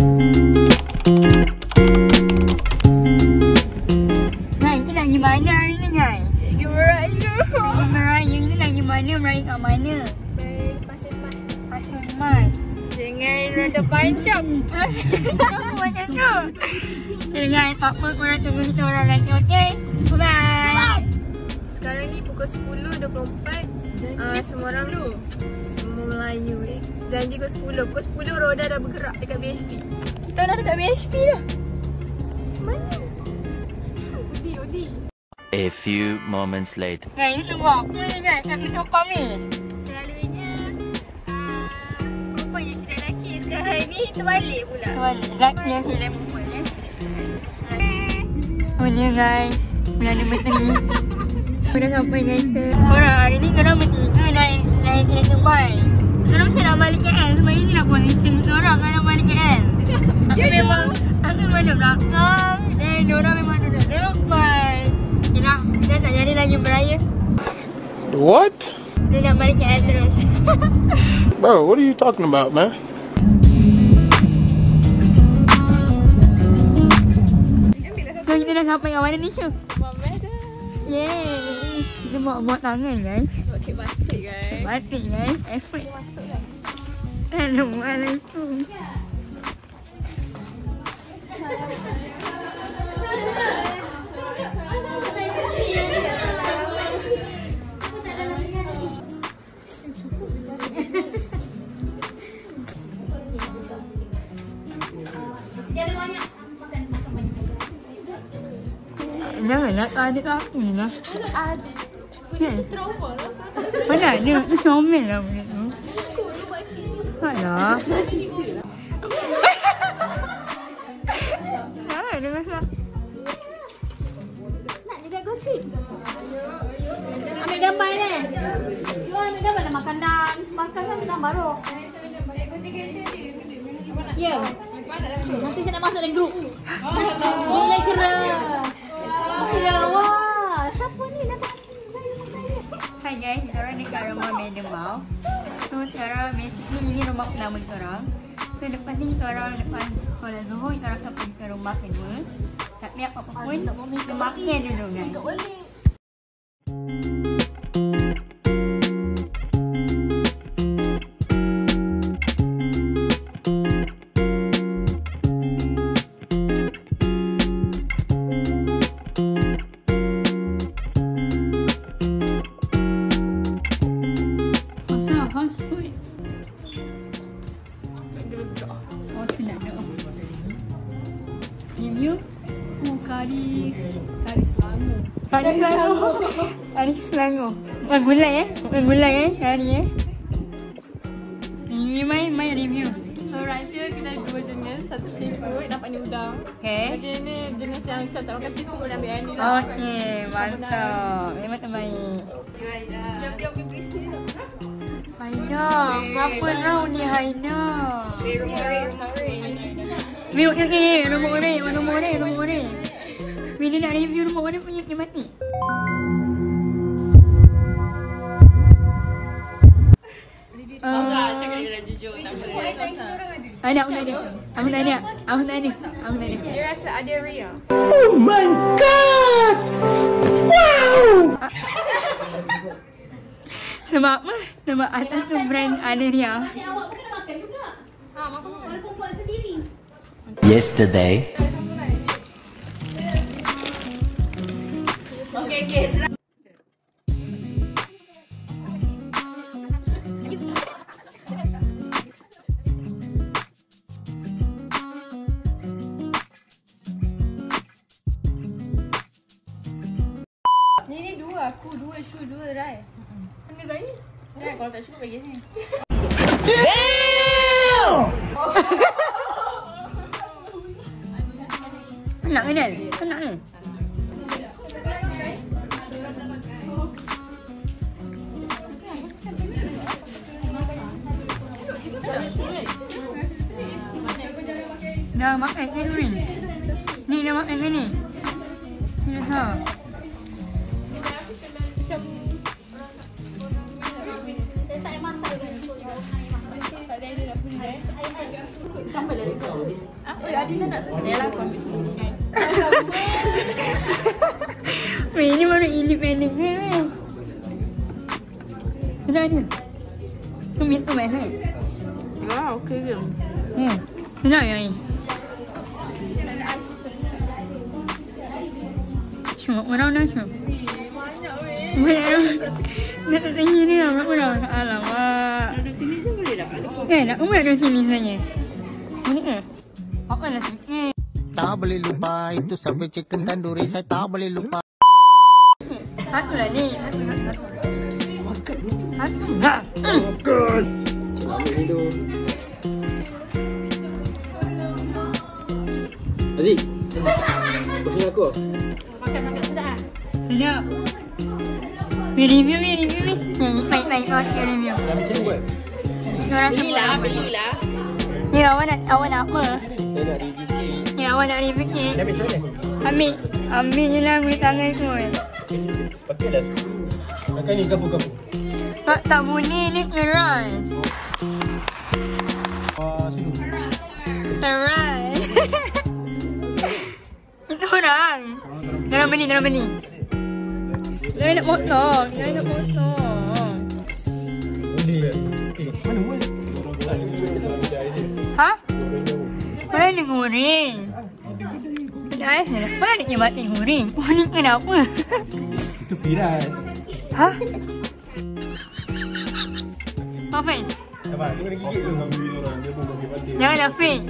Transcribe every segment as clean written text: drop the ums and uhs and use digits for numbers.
Guys, kita nak pergi mana hari ni guys? Pergi meraya. Pergi meraya ni nak pergi mana? Meraya kat mana? Pasir Mat. Pasir Mat. Jangan rada panjang. Kenapa macam tu? Okay guys, tak apa, korang tunggu kita orang lagi, okay? Bye! Sekarang ni pukul 10.24. Semua orang semua Melayu janji pukul 10. Pukul 10 Roda dah bergerak dekat BHP. Kita dah dekat BHP dah. Mana? Odi. A few moments later. Guys, ni tunggu apa ni guys? Nak kena tokong ni. Selalunya perempuan yang sudah lelaki sekarang ni terbalik pula. Balik, lelaki yang hilang perempuan ya. Oh ni guys, bulan nombor 3. Dah sampai guys. Korang hari ni korang bertiga naik kereta Dubai. Korang macam nak balik KL. Sebab ini lah position kita orang kan nak balik KL. Aku memang duduk belakang dan diorang memang duduk depan. Okay lah, kita tak jadi lagi beraya. What? Dia nak balik KL terus. Bro, what are you talking about, man? So kita dah sampai kat mana ni Syul? Mama dah. Yeay. Kita buat tangan guys. Okey, batik guys. Batik guys. Effort. Masuk dah. Assalamualaikum. Janganlah tak ada kat aku ni lah. Ada. Kan? Trauma lah. Mana ada? Itu comel lah benda tu. Aku dulu buat cerita. Alah. Jangan ada masalah. Nak juga gosip. Ambil gambar ni. You ambil gambar lah makanan. Makanan minum baru. Ya. Nanti saya nak masuk dalam grup. Oh, lecturer. Wah, siapa ni datang? Hai guys, kita orang dekat rumah Madam Mau. So sekarang basically ini rumah pertama kita orang. So lepas ni kita orang lepas sekolah Zuhur, kita orang sampai ke rumah kedua. Tak pihak apa pun, kita makan dulu guys. Boleh. Oh, sedap dah. Review? Oh, kari Selangor. Kari Selangor. Kari Selangor. Main gulai hari Review main review. So rahsia kita ada dua jenis. Satu seafood, dapat ni udang. Okay. Lagi ni jenis yang macam tak makan seafood boleh ambil yang ni lah. Okay, mantap. Memang terbaik. Diam-diam pergi berisi lah. Haina, berapa round ni Haina? Rumah View ni, nombor ni. Bila nak review nombor ni punya yang mati. cakap je lah jujur. Aku tanya. Dia rasa ada Ria. Oh my god! Wow! Sebab apa? Sebab atas tu brand Aleria. Awak pernah makan juga? Makan walaupun buat sendiri. Yesterday. Okay. Ni dua, aku dua, Shu dua, Rai. Ambil bayi. Rai, kalau tak cukup bagi ni. Penat ke Del? Penat ke? Dah makan ke ni? Ni dah makan ke ni? Ni dah tahu. Saya tak masak. Tak ada nak beli. Tambah lagi kau. Apa Adina nak saya lah kau. Weh, ini baru independent kan? Sudah ada. Tu minta mai kan? Wah, okey ke? Sudah ya ni. Cuma orang dah cuma. Banyak nak tanya ni lah, orang. Alamak. Duduk sini tu boleh tak? Nak duduk sini sebenarnya. Boleh ke? Apa lah sini? Tak boleh lupa itu sampai chicken tandoori saya tak boleh lupa. Satu lah ni. Satu. Makan. Ambil hidup. Aziz. Kau sini aku. Makan sedap. Sedap. Review ni. Baik. Okey, review. Belilah. Ni awak nak apa? Saya nak review cake. Ni awak nak review ni. Dah ambil macam mana? Ambil je lah, ambil tangan tu. Pakailah susu. Makan ni kapu. Tak bunyi ni keras. Susu. Keras. Itu orang. Jangan beli. Jangan nak potong. Boleh. Mana boleh? Ha? Mana ni goreng? Dah mana ni mati goreng? Goreng kenapa? Itu Firas. Ha? Maafin. Sabar, tengok dia gigit dulu. Dia pun bagi mati. Jangan Afiq.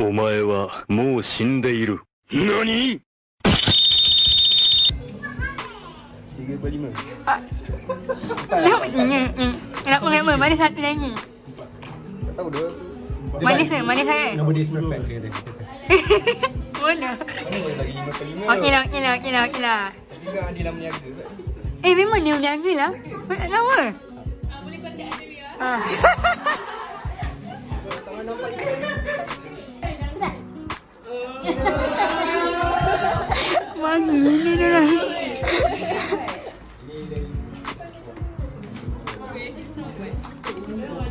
お前はもう死んでいる。何 3/5. Kenapa? Mana satu lagi? Tak tahu dia. Manis sangat? Nama dia smell fat dia kata. Mana? Boleh lagi 5/5. Okey lah. Tapi kan dia dah meniaga kat. Memang dia berniaga lah. Tak tahu ke? Boleh kontak ada dia. Bagi ni dia lah.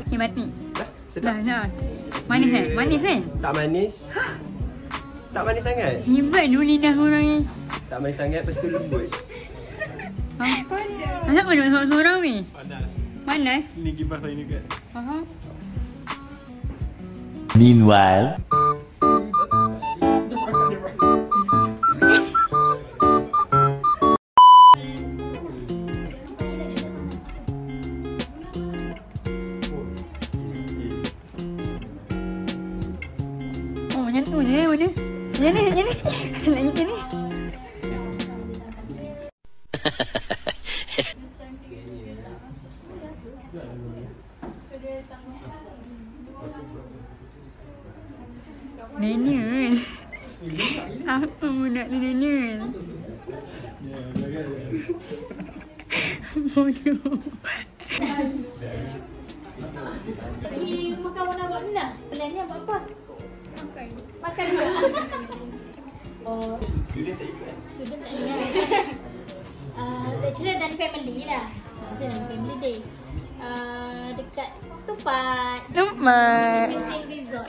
Ni mati. Dah. Manis kan? Tak manis. Tak manis sangat. Hebat dulu lidah orang ni. Tak manis sangat, lepas tu lembut. Apa? Kenapa duduk sorang-sorang ni? Panas? Ni kipas saya ni kan. Faham? Meanwhile, oh macam tu je mana? Macam ni. Lagi macam ni. Daniel. Apa budak tu Daniel? Bodoh. Makan warna buat ni lah. Pelannya buat apa? Makan juga. Oh. Student tak ingat. Lecturer dan family lah. Kita dan family day. Dekat Tupat. Genting Resort.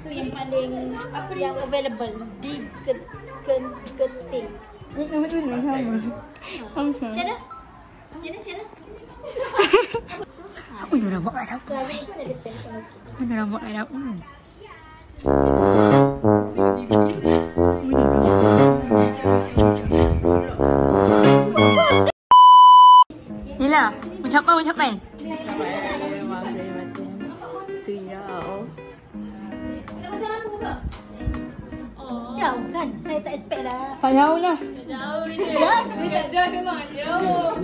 Tu yang paling yang available di Genting. Ni nama tu ni sama. Syara? Syara? Oh, dia rambut kat dapur. So, hari ni pun ada test. Dia rambut kat dapur. Nila, ucapkan. Jauh kan? Saya tak expect lah. Tak jauh lah. Jauh memang jauh.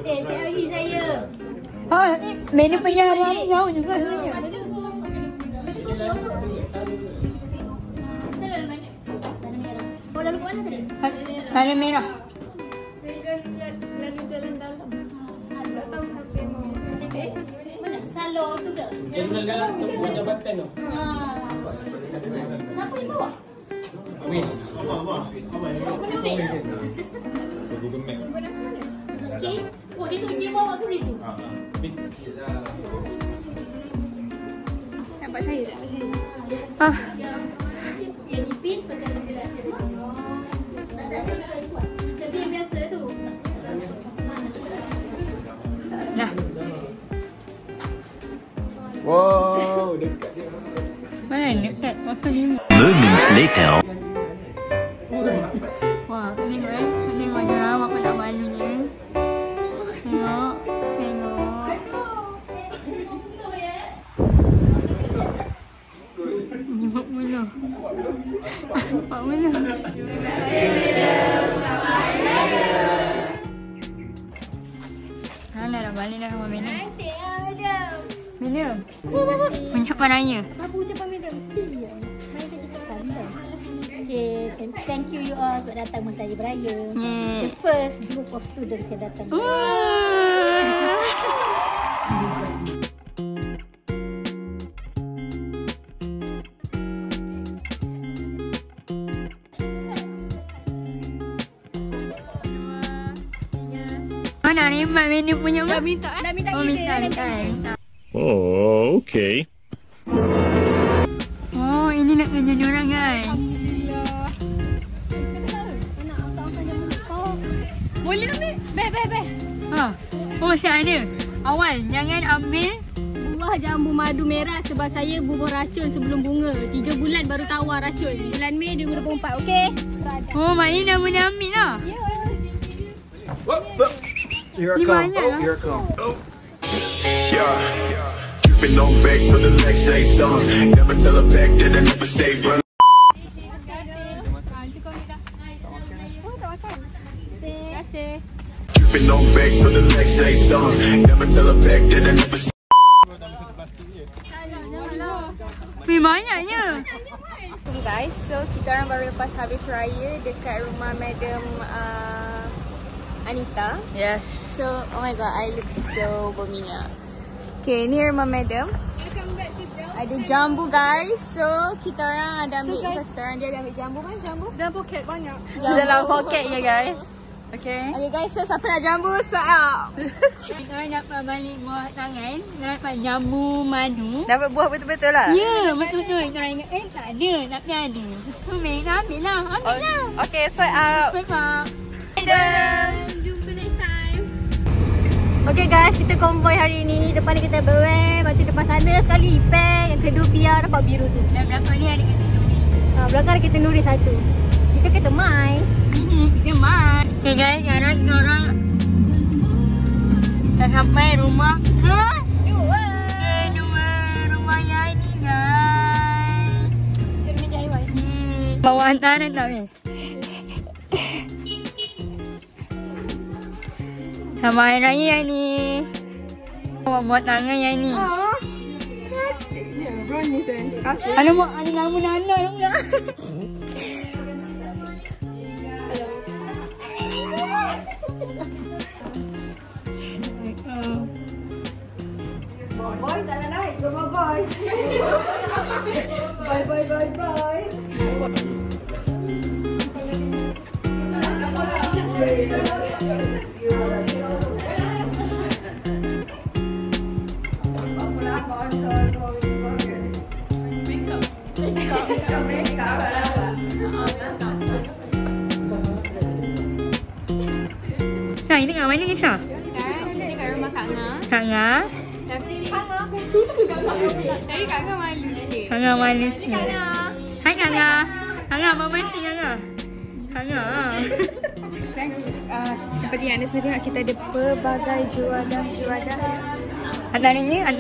TLG saya. Menu perjalanan jauh juga sebenarnya. Oh, lalu ke mana tadi? Tanah merah. Lalu jalan dalam. Tak tahu siapa yang mau. Mana? Salon tu ke? Jalan dalam tempat jabatan tu. Siapa yang bawa? Wis. Google Map. Okay. Oh, dia bawa ke situ. Nampak saya tak? Nampak saya. Ah. Yang nipis macam lebih lah. Tak ada kuat. Tapi yang biasa tu. Dah. Wow, dekat dia. Mana dekat? Masa ni. Moments later. Wah, kau tengok Kau tengok je lah. Mak pun tak malunya. Tengok. Tengok. Ni mak mula. Mak mula. Dah balik dah rumah Madam. Cantik lah, Madam. Madam. Ucapan raya. Apa ucapan Madam? Okay, thank you all sebab datang masa Hari Beraya. The first group of students yang datang. Nak rembat menu punya mak? Dah minta minta. Oh, okay. Oh, ini nak kerja diorang guys. Alhamdulillah. Nak angkat jamu kau. Boleh ambil? Beh. Ha. Oh, saya ada. Awal, jangan ambil Buah jambu madu merah sebab saya bubuh racun sebelum bunga. 3 bulan baru tawar racun. Bulan Mei 2024, okey? Oh, maknanya dah boleh ambil lah. Ya. Here I come. Oh, here I come. Yeah. Keeping on back for the next say something. Never tell her back that I never stay running. Keeping on back for the next say something. Never tell her back that I never stay. Wih, banyaknya. Okay guys, so kita orang baru lepas habis raya dekat rumah Madam Anita. Yes. So, oh my god, I look so berminyak. Okay, ni rumah Madam. Ada jambu guys. So, kita orang ada ambil, kita orang dia ada ambil jambu kan? Jambu? Dalam poket banyak. Dalam poket ya guys. Okay. Okay guys, so siapa nak jambu? So out. Kita orang dapat balik buah tangan. Kita dapat jambu madu. Dapat buah betul-betul lah? Ya, betul-betul. Kita orang ingat, tak ada. Tapi ada. So, ambil lah. Ambil lah. Okay, so out. Mak. Jumpa next time. Okay guys, kita konvoy hari ni. Depan ni kita berweh. Lepas tu depan sana sekali Ipek. Yang kedua biar dapat biru tu. Dan belakang ni ada kereta Nuri. Belakang ada kereta Nuri satu. Kita kereta Mai. Ini kita mat. Okay guys, sekarang kita orang dah sampai rumah kedua rumah Yani guys. Cermin DIY. Bawa hantaran tak ni? Selamat Hari Raya Yani. Buat tangan Yani. Cantiknya. Brownies kan? Alamak, ada nama Nana juga. Boy, jangan naik. Go boy. Bye. Syah, ini kat mana ni Syah? Sekarang kita dekat rumah Kak Nga. Kak Nga. Tapi Kak Nga. Tapi Kak Nga malu sikit. Kak Nga malu sikit. Kak Nga. Hai Kak Nga. Kak Nga, Abang Mati Kak Nga. Kak Nga. Seperti yang anda semua tengok, kita ada pelbagai juadah. Antaranya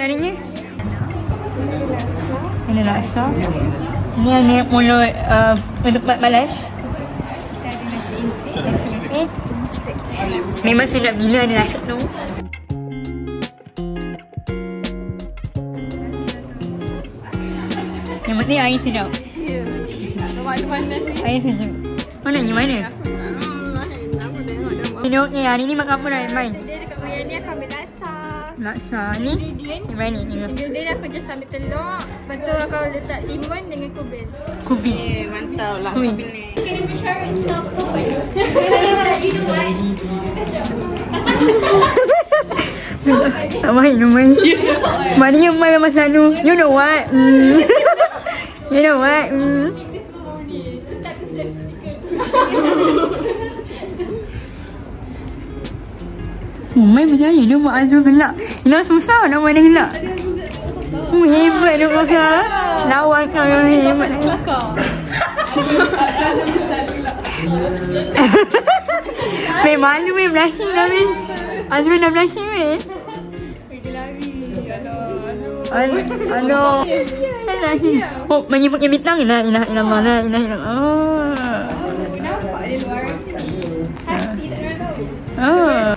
Ini laksa. Ini yang mulut untuk malas. Kita ada nasi intik. Memang sedap gila ada rasa tu. Yang penting air sedap. Ya. Mana sih? Air sejuk. Mana? Ni hari ni makan apa dah main? Dia dekat Maya ni akan ambil laksa. Laksa ni. Ingredient. Di mana ni? Ingredient aku just ambil telur. Betul kau letak timun dengan kubis. Kubis. Mantap lah. Ui. Can you share yourself so far? You know what? Tak main. Mana yang main masa lalu? You know what? You know what? Main macam ni dia buat Azrul gelak. Ini susah nak main gelak. Hebat dia Kakak. Lawan kau yang hebat. Mei malu Mei, blushing dah Mei. Azrul dah blushing Mei. Aduh. Oh, menyebutnya bintang. Ilah. Mana? Oh. Nampak dia luar macam ni. Hati tak nak tahu. Oh.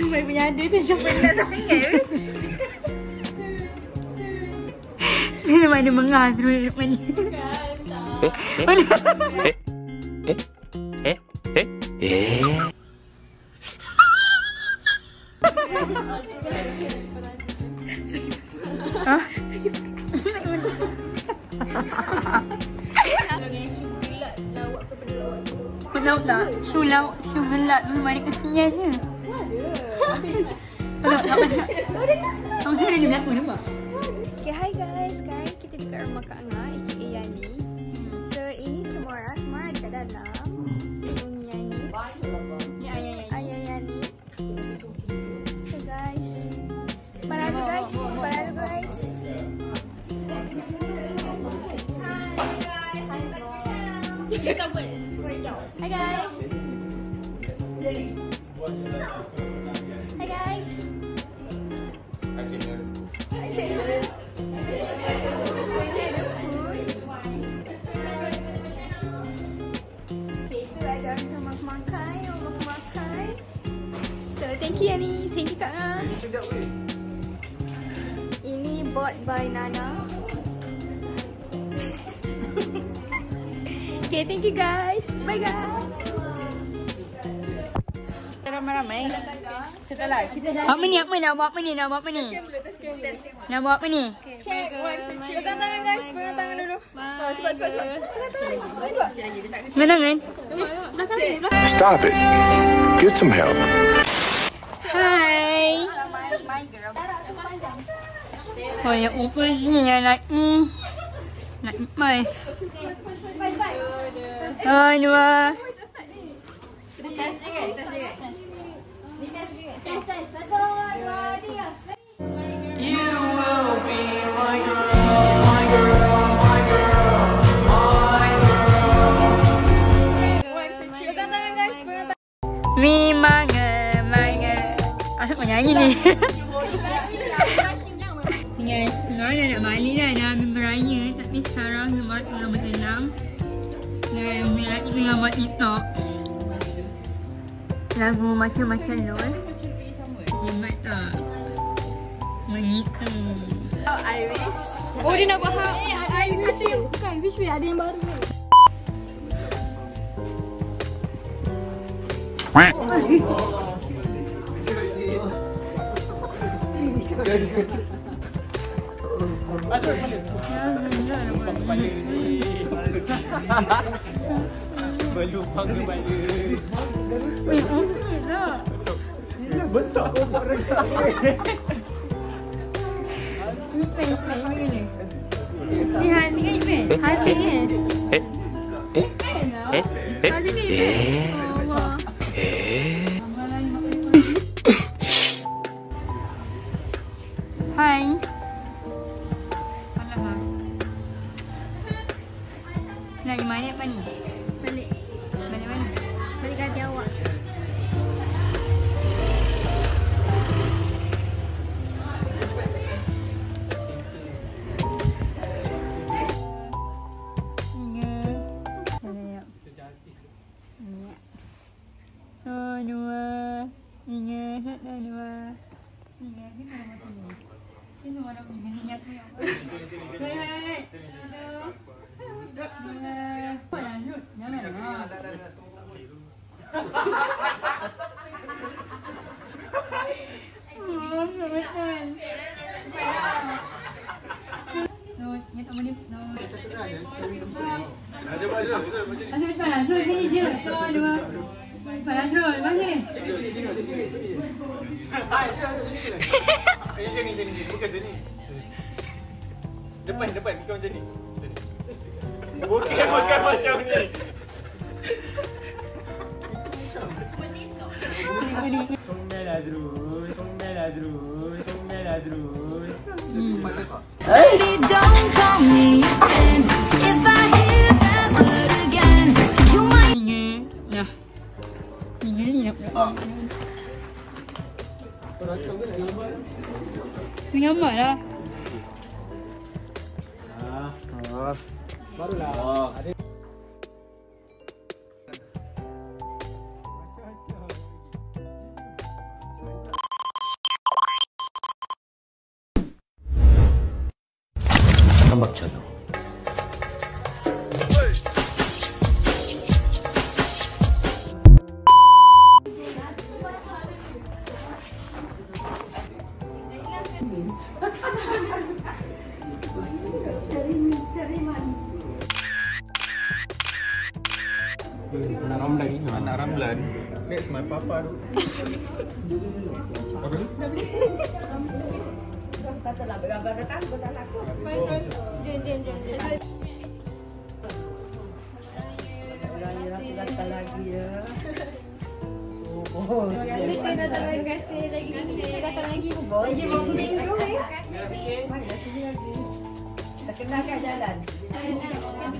Mai punya ada tu siapa nak sangat. Dia memang dia mengah terus mana. Hah? Kau tahu tak? Shu gelak tu mana kesiannya. Ada. Kamu saya ada berlaku nampak? Okay, hi guys. Sekarang kita dekat rumah Kak Nga, aka Yani. So, ini semua orang dekat dalam. Umi Yani. Ayah Yani. So guys, paradu guys. Hi guys. Hi guys. Hi channel. Okay, so ada orang makan. So thank you Yani, thank you Kak Nga. Ini bought by Nana. Okay, thank you guys. Bye guys. Ramai-ramai. Setelah kita dah Nak buat apa ni? Nak buat apa ni? Pegang tangan guys, pegang tangan dulu. Cepat. Mana kan? Stop it. Get some help. Hai. Oh ya, upah ni nak mas. Oh, dua. Mi mangga. Asal kau nyanyi ni? Guys, sekarang dah nak balik dah. Dah ambil beraya. Tapi sekarang Umar tengah bertenang. Dan lelaki tengah buat TikTok. Lagu macam-macam lol. Hebat tak? Menikah. I wish. Oh dia nak buat I wish you. Bukan wish we ada yang baru. Berlubang kepala. Weh, okey tak? Besar kau buat resak. Ni begini. Ni kan ni. Hati ni. Hati ni. Allah. Hai. Alah. Nak di mana apa ni? Balik. Balik mana? Balik ke hati awak. tak boleh. Azrul depan, Azrul sini je. Tuan, dua. Depan Azrul, mana ni? Sini. Bukan sini. Depan, bukan macam ni. Bukan macam ni. Somel Azrul. Baby, don't call me and if I hear that word again, you might. Dah. Ni nak. Gambar lah. Barulah. Tambak chalo. Anak Ramlan. That's my papa tu. Apa tu? Katalah bergambar dekat aku tak nak aku. Jen. Aku datang lagi ya. Oh, terima kasih lagi. Datang lagi. Lagi minggu ni. Mana sini lagi? Tak kenal kat jalan.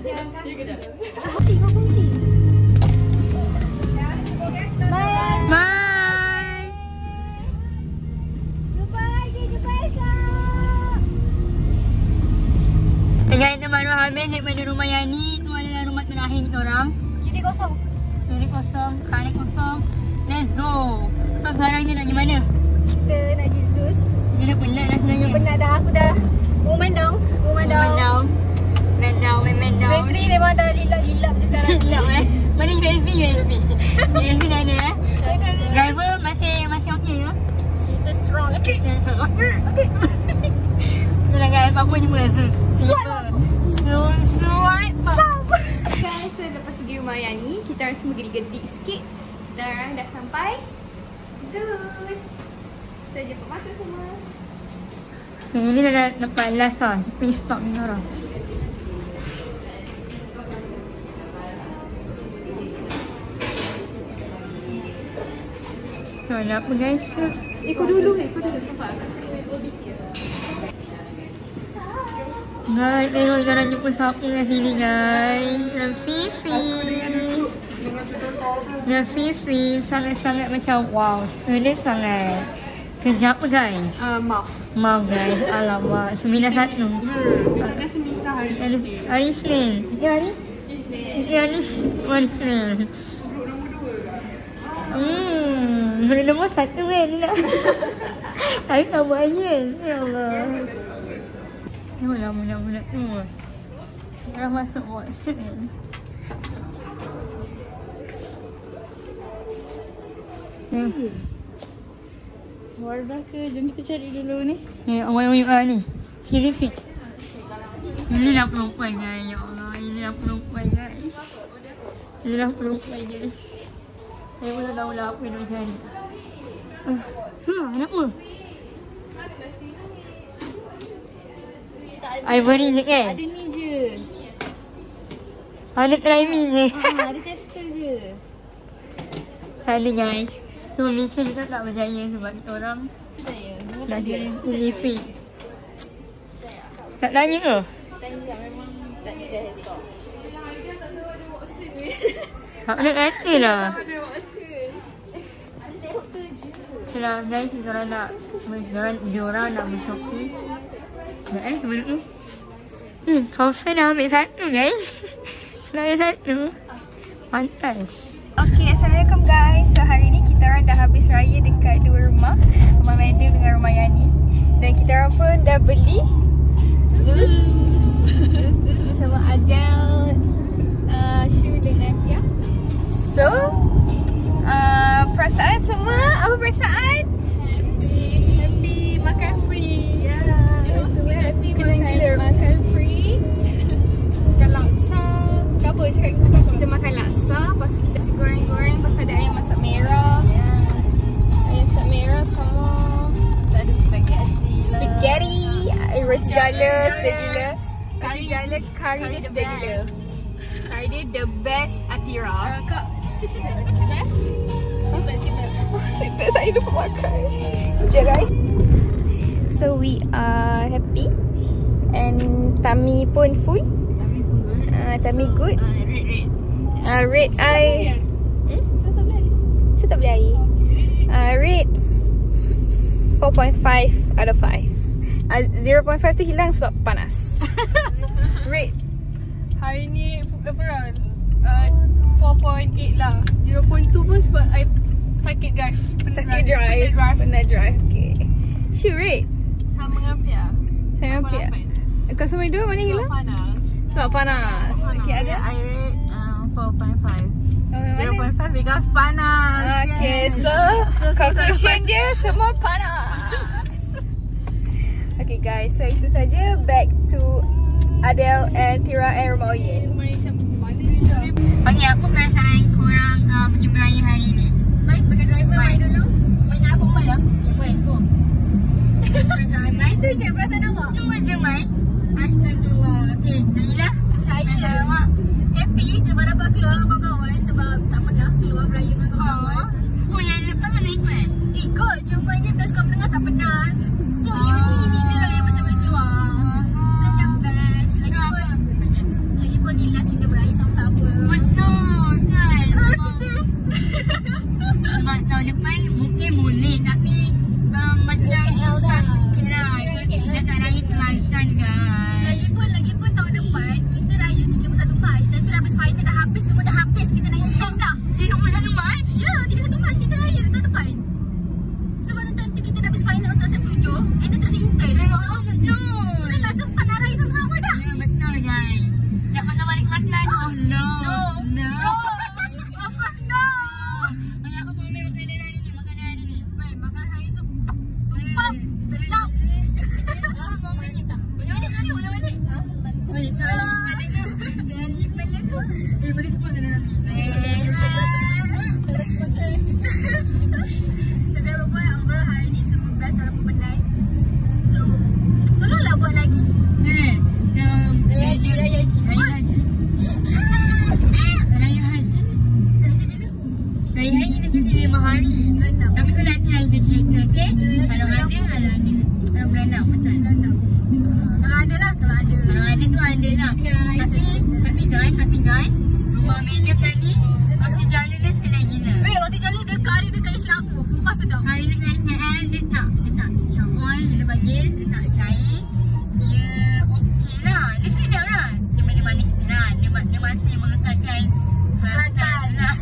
Jalan kaki ke jalan? Kunci. Bye. Jumpa esok. Dengan itu baru habis daripada rumah Yani. Itu adalah rumah terakhir kita orang. Kiri kosong. Kanan kosong. Let's go. So sekarang ni nak pergi mana? Kita nak pergi Zeus. Kita dah penat dah sebenarnya. Penat dah, aku dah woman down. Man down. Bateri memang dah lilap je sekarang. Lilap Mana USB? USB dah ada Driver masih okey ke? Kita strong. Okay. Itulah guys, apa jumpa Zeus. Suat. Guys, so lepas pergi rumah Yani, kita orang semua gedik-gedik sikit. Dan dah sampai Zeus. So jumpa masuk semua. Ini dah dapat last lah. Tapi stop ni orang. Nak apa guys? Ikut dulu sampai. Guys, tengok kita orang jumpa siapa kat sini guys. Fifi sangat-sangat macam wow. Ini sangat kejap guys. Maaf guys. Alamak. 91. Hari Isnin. Hari Isnin. Nombor 1 kan ni nak. Hari nombor ayat. Ya Allah. Tengoklah budak-budak tu. Dah masuk WhatsApp ni. Warna ke? Jom kita cari dulu ni. Ni awal-awal ni. Kiri fit. Ini dah perempuan guys. Ya Allah. Ini dah perempuan guys. Saya pun tak tahu lah apa yang nak cari. Kenapa? Ivory je kan? Ada ni je. Ada climbing je. Ada tester je. Ada guys. So Malaysia kita tak percaya sebab kita orang dah ada fully fit. Tak tanya ke? Tanya memang tak ada hairstyle. Tak nak kata lah. Ada tester je. Itulah guys, diorang nak bershopee. Sekejap sebelum tu. Kawasan dah ambil satu guys. Dah ambil satu. Pantai. Okay, Assalamualaikum guys. So hari ni kita orang dah habis raya dekat dua rumah. Rumah Madam dengan rumah Yani. Dan kita orang pun dah beli Zeus sama Adele shoe dengan Pia. So perasaan semua, apa perasaan? Happy makan free. Yeah, so happy makan free. Kita makan laksa, lepas tu kita si goreng-goreng, lepas ada ayam masak merah. Ayam masak merah sama tak ada spaghetti. Roti jala sedap gila. Roti jala kari dia sedap gila. Kari dia the best Atira. Kak, saya lupa makan. Sekejap guys. So we are happy and tummy pun full. Tummy good. Rate I. Saya tak boleh air. Rate 4.5 out of 5. 0.5 tu hilang sebab panas. Rate. Hari ni overall 4.8 lah. 0.2 pun sebab I sakit drive. Pernah drive. Okay. She rate. Sama dengan Pia. Sama Pia. Kau sama dua mana hilang? Sebab panas. Okay, ada? I rate 4.5. 0.5 because panas. Okay, so conclusion dia semua panas. Okay guys, so itu saja. Back to Adele and Tira and Romaoyen. Okay, apa perasaan korang pergi beraya hari ni? Mai sebagai driver, Mai dulu. Mai nak apa Mai dah? Mai, go. Mai tu je perasaan awak. Tu je Mai. Astagfirullah. Okay, tadilah. Saya awak happy sebab dapat keluar dengan kawan-kawan. Sebab tak pernah keluar beraya dengan kawan-kawan. Oh, yang lepas mana ikut? Ikut, cumanya test kau mendengar tak pernah. So, ini je lah yang masih boleh keluar. So, macam best. Lagipun ni last kita beraya sama-sama. Betul kan? Tahun depan mungkin boleh tapi macam susah sikit lah. Kita tak raya Kelantan kan. Lagipun tahun depan kita raya 31 Mac. Dan tu habis final dah habis. Semua dah habis. Kita dah intern dah. 31 Mac? Ya, 31 Mac kita raya tahun depan. Sebab time tu kita dah habis final untuk SEM 7. And then terus intern. Oh betul. So dah tak sempat nak raya sama-sama dah. Ya betul guys. Nak makan balik Kelantan? Oh no. No. Of course no. Banyak apa Mai makanan hari ni? Makanan hari ni? Mai, makan hari ni sumpah sedap. Boleh tak? Boleh balik tak ni? Boleh balik? Boleh tak? Ada ke? Dan lipat dia tu? Boleh cepat sana Nabi. Kalau sponsor. Tapi apa-apa overall hari ni sungguh best dalam pemandai. So, tolonglah buat lagi. Raya Haji. Raya Haji bila? Raya Haji kita cuti 5 hari. Tapi tu nanti lah kita cerita, okay? Kalau ada. Kalau bulan 6, betul? Kalau ada lah, kalau ada. Kalau ada tu ada lah. Tapi guys, rumah menu tadi, roti jala dia sedap gila. Weh, roti jala dia kari dia kari seranggu. Sumpah sedap. Kari dia kari KL, dia tak macam oil, dia bagi, dia tak cair. Dia okey lah. Dia sedap lah. Cuma dia manis sikit lah. Dia masih mengekalkan Kelantan lah.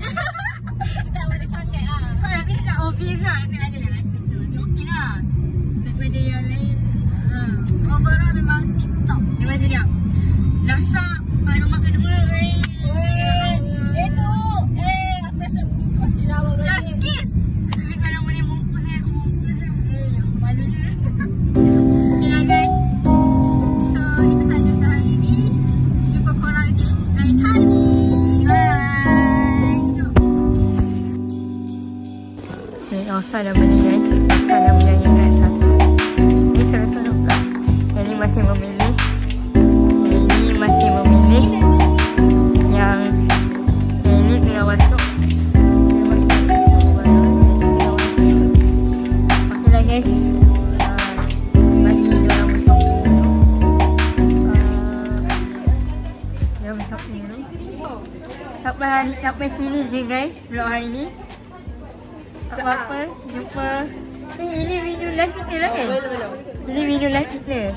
Dia tak manis sangat lah. Tapi dia tak obvious lah. Tapi ada lah rasa tu. Dia okey lah. Daripada yang lain. Overall memang TikTok. Memang sedap. Rasa rumah kedua. Itu. Aku rasa bungkus di lawa. Kiss. Tapi kalau boleh bungkus malunya. Okay lah guys. So, itu sahaja untuk hari ini. Jumpa korang di lain hari. Okay, Elsa dah beli guys. Elsa dah beli yang red satu. Ini seronok pula. Yang ni masih memilih. Yang ini masih memilih. Yang ini tengah masuk. Okay lah guys. Bagi diorang masuk dulu. Diorang masuk dulu. Sampai sini je guys vlog hari ni. Tak apa-apa. Jumpa. Ini video live kita lah kan? Ini video live kita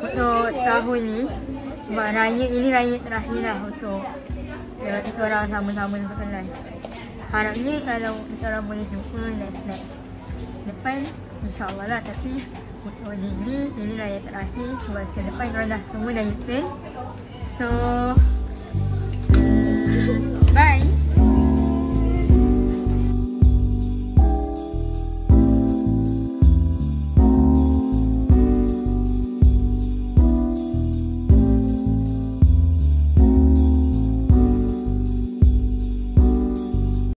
untuk tahun ni. Sebab raya ini raya terakhir lah untuk kita orang sama-sama untuk live. Harapnya kalau kita orang boleh jumpa next depan insyaAllah lah. Tapi untuk degree ini raya terakhir. Sebab depan korang dah semua dah intern. So